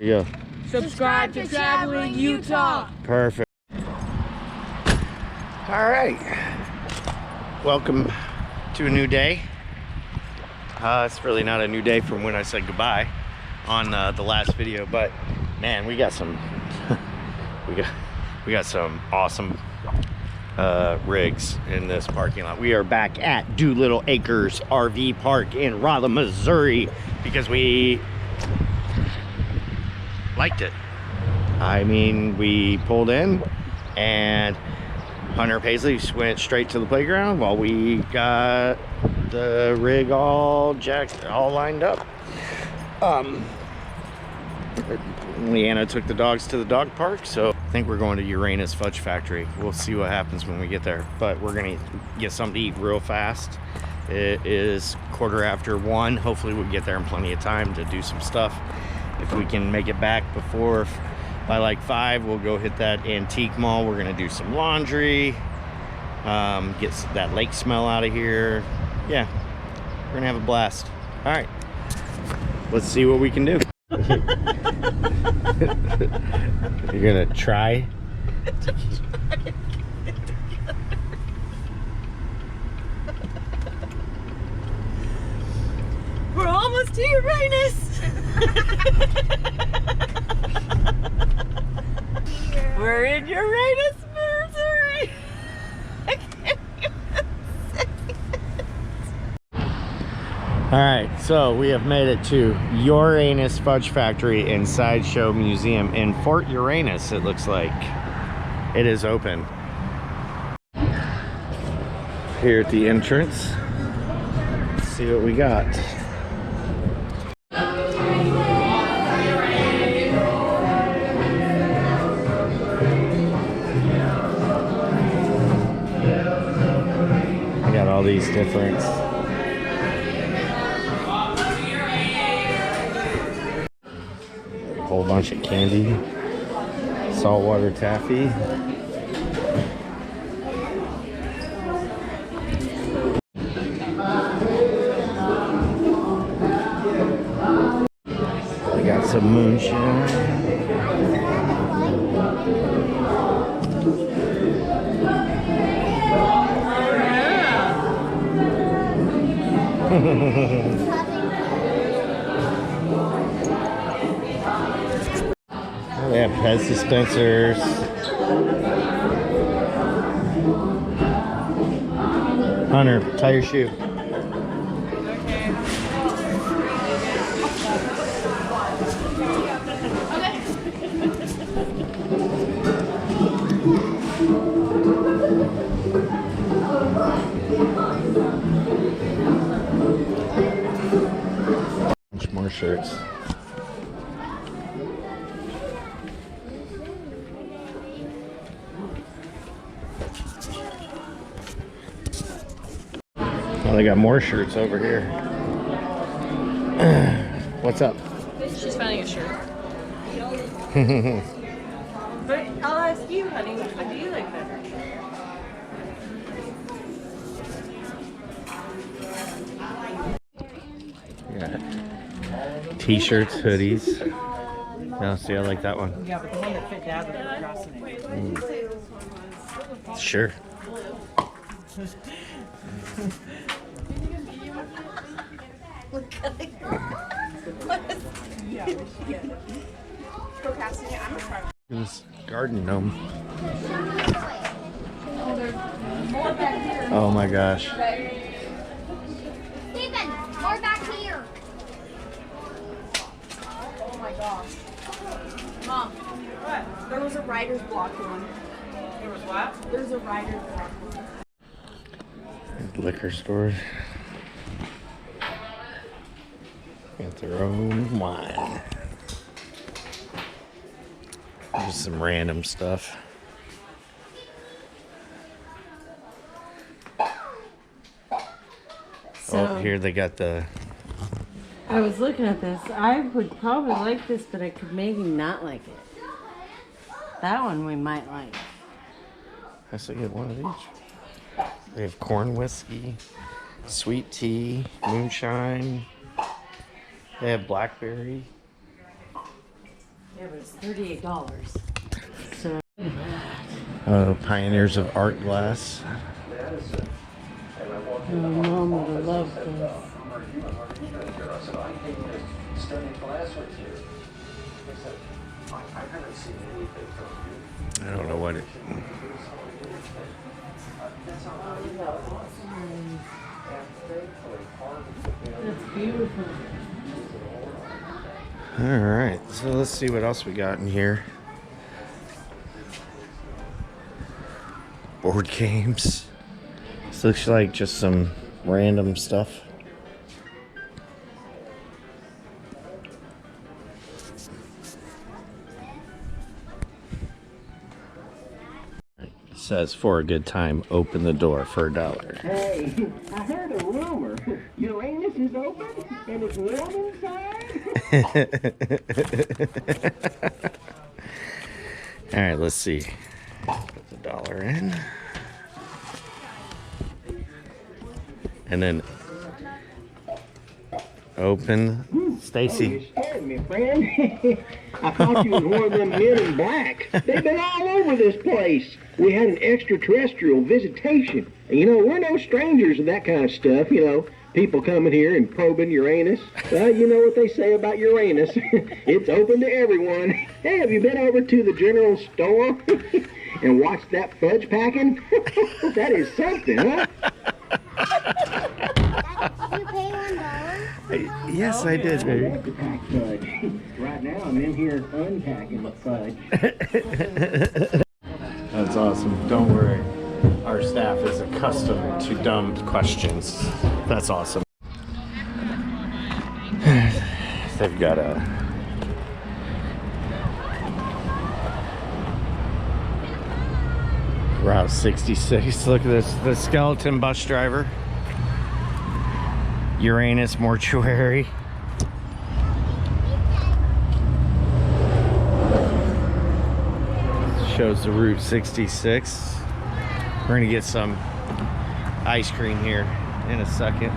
Yeah. Subscribe to Traveling Utah. Perfect. All right. Welcome to a new day. It's really not a new day from when I said goodbye on the last video, but man, we got some we got some awesome rigs in this parking lot. We are back at Doolittle Acres RV Park in Rolla, Missouri, because we liked it. I mean, we pulled in and Hunter Paisley went straight to the playground while we got the rig all jacked, all lined up. Leanna took the dogs to the dog park, so I think we're going to Uranus Fudge Factory. We'll see what happens when we get there, but we're gonna get something to eat real fast. It is 1:15. Hopefully we'll get there in plenty of time to do some stuff. If we can make it back by like 5, we'll go hit that antique mall. We're gonna do some laundry, get that lake smell out of here. Yeah, we're gonna have a blast. All right, let's see what we can do. You're gonna try? We're almost to Uranus. We're in Uranus, Missouri. I can't even say it. All right, so we have made it to Uranus Fudge Factory and Sideshow Museum in Fort Uranus. It looks like it is open. Here at the entrance, let's see what we got. I got all these different whole bunch of candy, saltwater taffy. We got some moonshine. They have Pez dispensers. Hunter, tie your shoe. Bunch more shirts. Oh, they got more shirts over here. What's up? She's finding a shirt. But I'll ask you, honey, which one do you like better? Yeah. T-shirts, hoodies. Yeah, see, I like that one. Yeah, but the one that fit Dad would procrastinate. Sure. This garden gnome. Oh my gosh. Steven, more back here. Oh my gosh. Mom, what? There was a writer's block one. There was what? There's a writer's block one. Liquor stores. Got their own wine. Just some random stuff. Oh, here they got the... I was looking at this. I would probably like this, but I could maybe not like it. That one we might like. I still get one of each. They have corn whiskey, sweet tea, moonshine. They have blackberry. Yeah, but it's $38. So. Pioneers of art glass. Oh, Mom would have loved this. I don't know what it. That's beautiful. All right, so let's see what else we got in here. Board games. This looks like just some random stuff. It says for a good time, open the door for $1. Hey, I heard a rumor. Uranus is open and it's warm inside? All right, let's see. Put the $1 in. And then open. Stacy. You scared me, friend. I thought you was one of them men in black. They've been all over this place. We had an extraterrestrial visitation. And you know, we're no strangers to that kind of stuff, you know. People coming here and probing Uranus. Well, you know what they say about Uranus. It's open to everyone. Hey, have you been over to the general store and watched that fudge packing? That is something, huh? Did you pay $1? Yes, I did, I baby. love to pack fudge. Right now, I'm in here unpacking the fudge. That's awesome. Don't worry. Our staff is accustomed to dumb questions. That's awesome. They've got a Route 66. Look at this. The skeleton bus driver. Uranus mortuary. Shows the Route 66. We're gonna get some ice cream here in a second.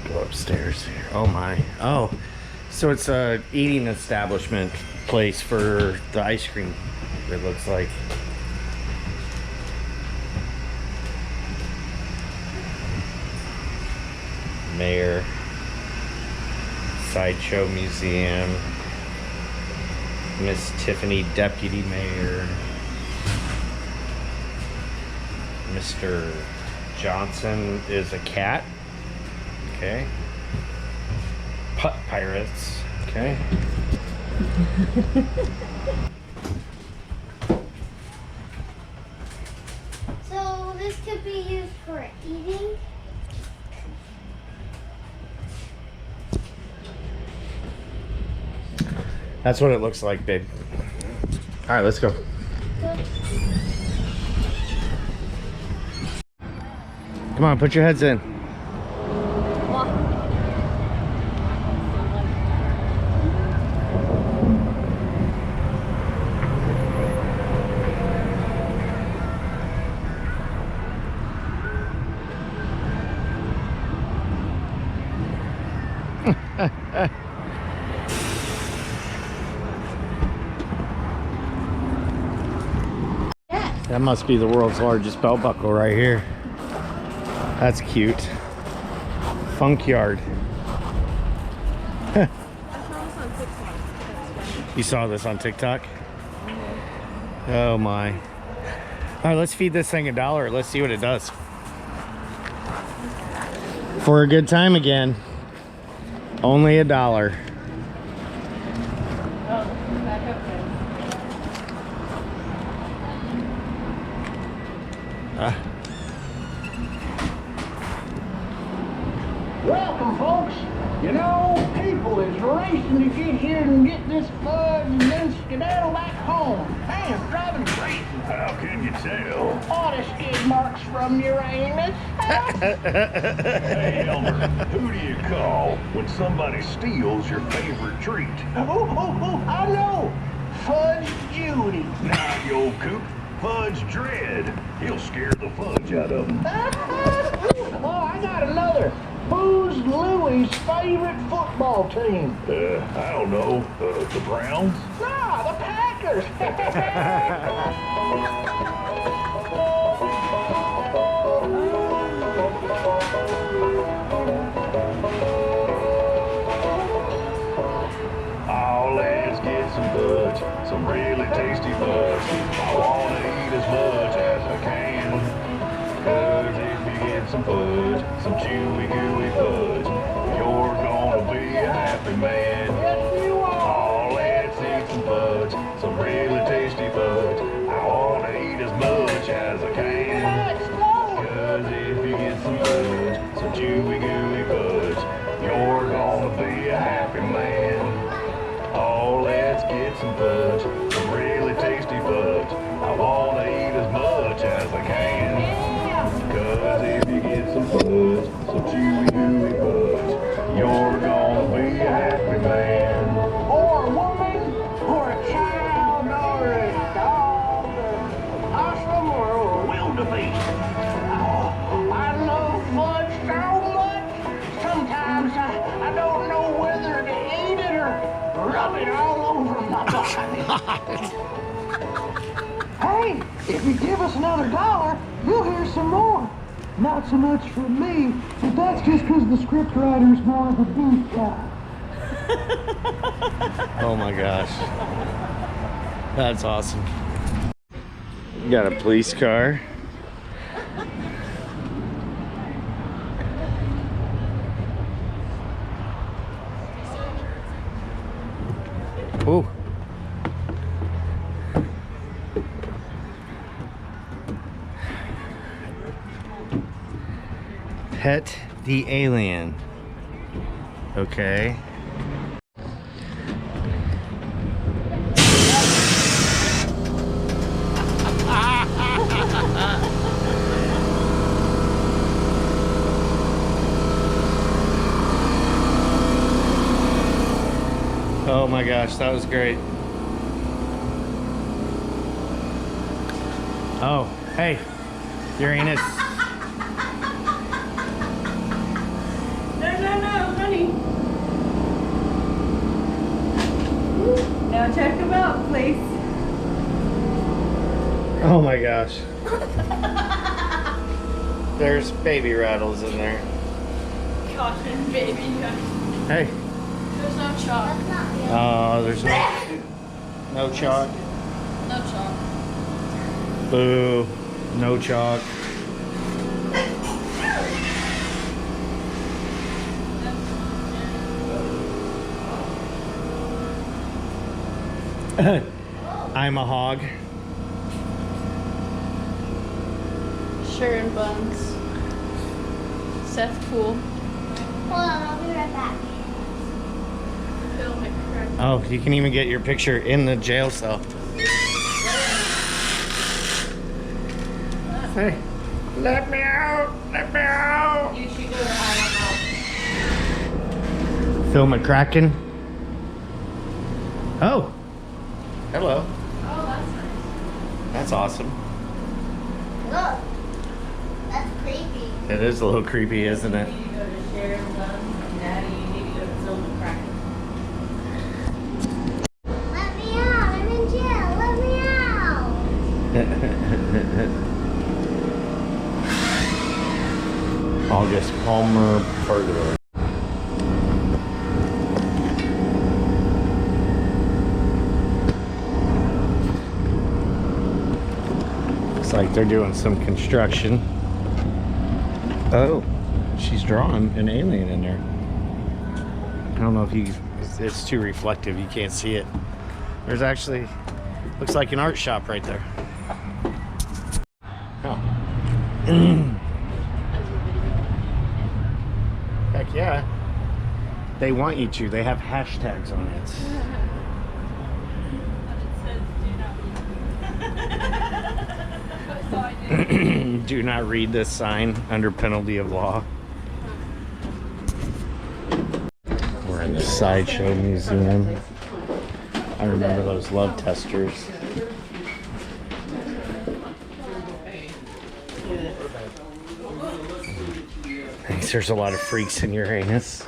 Go upstairs here. Oh my. Oh, so it's a eating establishment place for the ice cream, it looks like. Mayor, Sideshow Museum, Miss Tiffany, Deputy Mayor, Mr. Johnson is a cat, okay, Putt Pirates, okay. So this could be used for eating? That's what it looks like, babe. All right, let's go. Come on, put your heads in. That must be the world's largest belt buckle right here. That's cute. Funk Yard. You saw this on TikTok? Oh my. All right, let's feed this thing $1. Let's see what it does. For a good time again. Only $1. Welcome, folks. You know, people is racing to get here and get this fudge and then skedaddle back home. Man, it's driving crazy. How can you tell? All the skid marks from Uranus. Hey, Elmer, who do you call when somebody steals your favorite treat? Oh, I know. Fudge Judy. Now the old coot, Fudge Dread. He'll scare the fudge out of him. Oh, I got another. Who's Louie's favorite football team? I don't know. The Browns? Nah, the Packers. Oh, let's get some fudge, some really tasty fudge. I wanna eat as much as I can. 'Cause if you get some fudge, some chewy, gooey fudge, you're gonna be a happy man. Oh, let's eat some fudge, some really tasty fudge. I wanna eat as much as I can. 'Cause if you get some fudge, some chewy, gooey fudge, you're gonna be a happy man. Oh, let's get some fudge, some really tasty fudge. I wanna eat as much as I can. 'Cause if you get some fudge, some chewy, gooey fudge, you're gonna be a happy man. Or a woman, or a child, or a dog, or possum, or a wildebeest. Oh, I love fudge so much. Sometimes I don't know whether to eat it or rub it all over my body. Hey, if you give us another $1, you'll hear some more. Not so much from me, but that's just because the scriptwriter's more of a beef guy. Oh my gosh. That's awesome. We got a police car. Oh. Pet the alien. Okay. Oh my gosh, that was great. Oh, hey, Uranus. No, honey. Now check him out, please. Oh my gosh. There's baby rattles in there. Caution, baby. Hey. There's no chalk. Oh, there's no chalk. No chalk. Boo. No chalk. I'm a hog. Sure and buns. Seth Cool. Hold on, I'll be right back. Phil McCracken. Oh, you can even get your picture in the jail cell. Hey, let me out! Let me out! You should go to I Phil McCracken. Oh, hello. Oh, that's nice. That's awesome. Look, that's creepy. It is a little creepy, isn't it? You need to go to Sharon Buns. Daddy, you need to go to Silver Cracker. Let me out, I'm in jail, let me out. August Palmer Burglar. Looks like they're doing some construction. Oh, she's drawing an alien in there. I don't know if it's too reflective, you can't see it. There's actually, looks like an art shop right there. Oh. Heck yeah. They want you to. They have hashtags on it. Do not read this sign under penalty of law. We're in the Sideshow Museum. I remember those love testers. guess there's a lot of freaks in Uranus.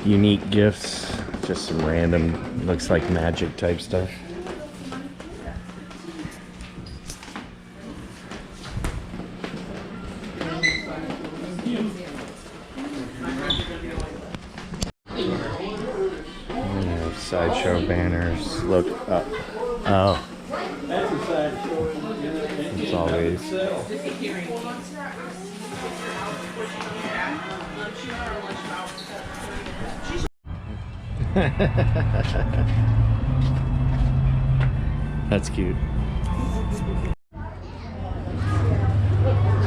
Unique gifts, just some random, looks like magic type stuff. Sideshow banners. Look up. Oh. It's always. That's cute.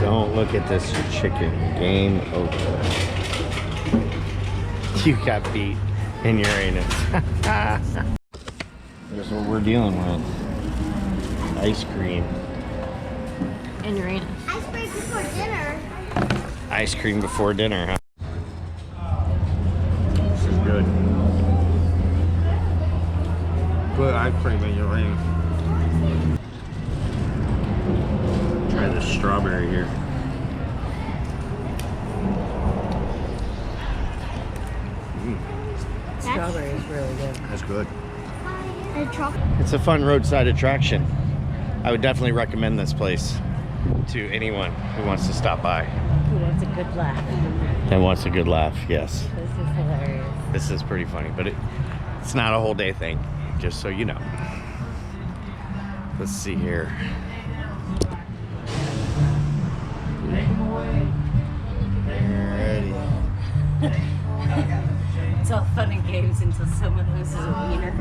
Don't look at this chicken. Game over. You got beat in Uranus. Here's what we're dealing with. Ice cream. In Uranus. Ice cream before dinner. Ice cream before dinner, huh? This is good. Good ice cream in Uranus. Try this strawberry here. Strawberry is really good. That's good. And chocolate. It's a fun roadside attraction. I would definitely recommend this place to anyone who wants to stop by. Who wants a good laugh? And wants a good laugh, yes. This is hilarious. This is pretty funny, but it's not a whole day thing, just so you know. Let's see here. Alrighty. It's all fun and games until someone loses a wiener.